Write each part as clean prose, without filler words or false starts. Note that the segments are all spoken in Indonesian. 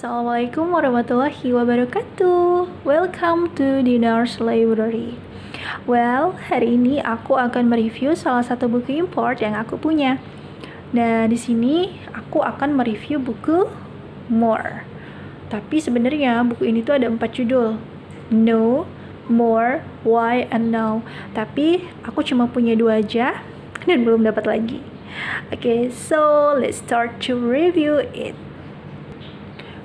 Assalamualaikum warahmatullahi wabarakatuh. Welcome to Dinar's Library. Well, hari ini aku akan mereview salah satu buku import yang aku punya. Nah, di sini aku akan mereview buku More. Tapi sebenarnya buku ini tuh ada 4 judul. No, More, Why, and Now. Tapi aku cuma punya 2 aja dan belum dapat lagi. Okay, so let's start to review it.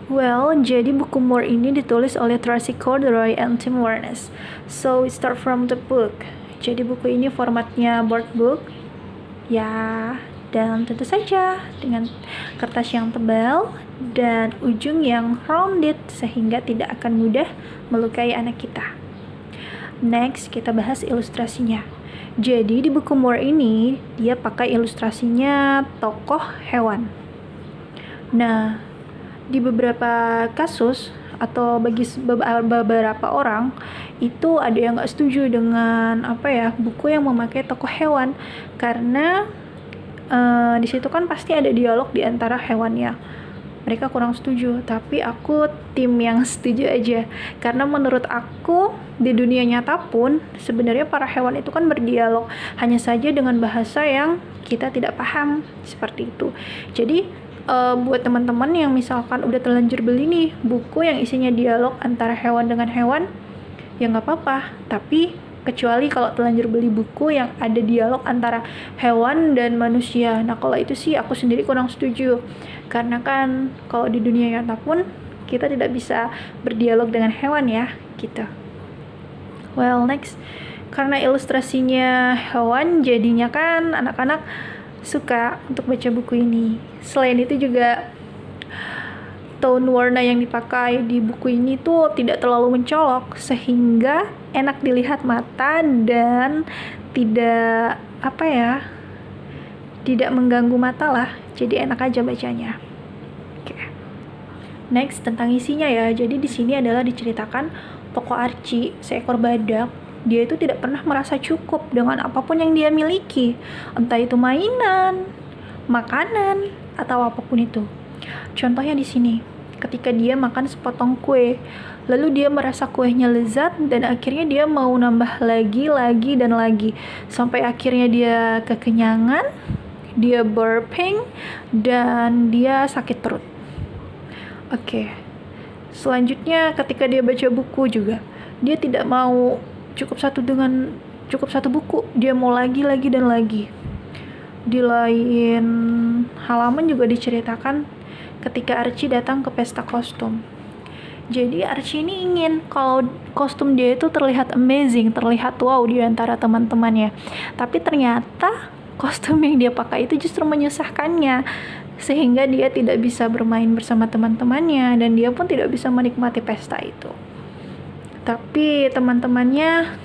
Well, jadi buku More ini ditulis oleh Tracy Corderoy and Tim Warnes. So, we start from the book. Jadi buku ini formatnya board book. Ya, dan tentu saja dengan kertas yang tebal dan ujung yang rounded sehingga tidak akan mudah melukai anak kita. Next, kita bahas ilustrasinya. Jadi di buku More ini, dia pakai ilustrasinya tokoh hewan. Nah, di beberapa kasus atau bagi beberapa orang itu ada yang nggak setuju dengan buku yang memakai tokoh hewan karena di situ kan pasti ada dialog di antara hewannya. Mereka kurang setuju, tapi aku tim yang setuju aja karena menurut aku di dunia nyata pun sebenarnya para hewan itu kan berdialog, hanya saja dengan bahasa yang kita tidak paham seperti itu. Jadi buat teman-teman yang misalkan udah terlanjur beli nih buku yang isinya dialog antara hewan dengan hewan, ya nggak apa-apa. Tapi kecuali kalau terlanjur beli buku yang ada dialog antara hewan dan manusia. Nah, kalau itu sih aku sendiri kurang setuju. Karena kan kalau di dunia nyata pun kita tidak bisa berdialog dengan hewan ya, gitu. Well, next. Karena ilustrasinya hewan, jadinya kan anak-anak suka untuk baca buku ini. Selain itu juga tone warna yang dipakai di buku ini tuh tidak terlalu mencolok sehingga enak dilihat mata dan tidak tidak mengganggu mata lah. Jadi enak aja bacanya. Oke. Next, tentang isinya ya. Jadi di sini adalah diceritakan tokoh Archie, seekor badak. Dia itu tidak pernah merasa cukup dengan apapun yang dia miliki, entah itu mainan, makanan, atau apapun itu. Contohnya di sini, ketika dia makan sepotong kue, lalu dia merasa kuenya lezat dan akhirnya dia mau nambah lagi dan lagi, sampai akhirnya dia kekenyangan, dia burping, dan dia sakit perut. Oke. Selanjutnya ketika dia baca buku juga, dia tidak mau cukup satu buku, dia mau lagi dan lagi. Di lain halaman juga diceritakan ketika Archie datang ke pesta kostum. Jadi Archie ini ingin kalau kostum dia itu terlihat amazing, terlihat wow di antara teman-temannya. Tapi ternyata kostum yang dia pakai itu justru menyusahkannya, sehingga dia tidak bisa bermain bersama teman-temannya dan dia pun tidak bisa menikmati pesta itu. Tapi teman-temannya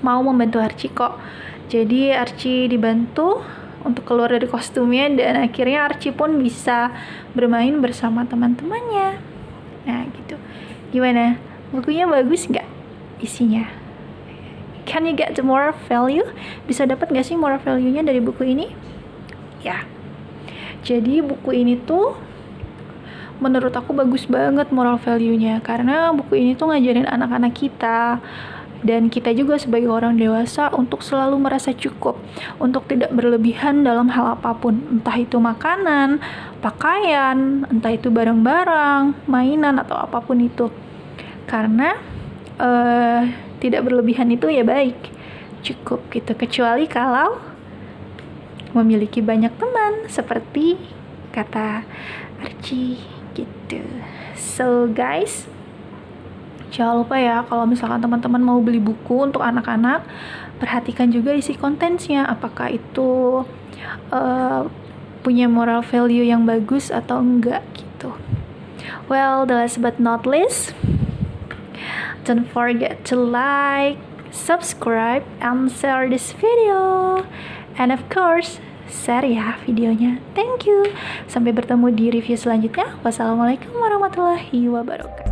mau membantu Archie kok. Jadi Archie dibantu untuk keluar dari kostumnya dan akhirnya Archie pun bisa bermain bersama teman-temannya. Nah gitu. Gimana? Bukunya bagus nggak isinya? Can you get the moral value? Bisa dapat nggak sih moral value-nya dari buku ini? Ya. Jadi buku ini tuh menurut aku bagus banget moral value-nya karena buku ini tuh ngajarin anak-anak kita dan kita juga sebagai orang dewasa untuk selalu merasa cukup, untuk tidak berlebihan dalam hal apapun, entah itu makanan, pakaian, entah itu barang-barang, mainan atau apapun itu. Karena tidak berlebihan itu ya baik, cukup gitu, kecuali kalau memiliki banyak teman seperti kata Archie gitu. So guys, jangan lupa ya kalau misalkan teman-teman mau beli buku untuk anak-anak, perhatikan juga isi kontennya, apakah itu punya moral value yang bagus atau enggak gitu. Well, the last but not least, don't forget to like, subscribe, and share this video, and of course share ya videonya. Thank you. Sampai bertemu di review selanjutnya. Wassalamualaikum warahmatullahi wabarakatuh.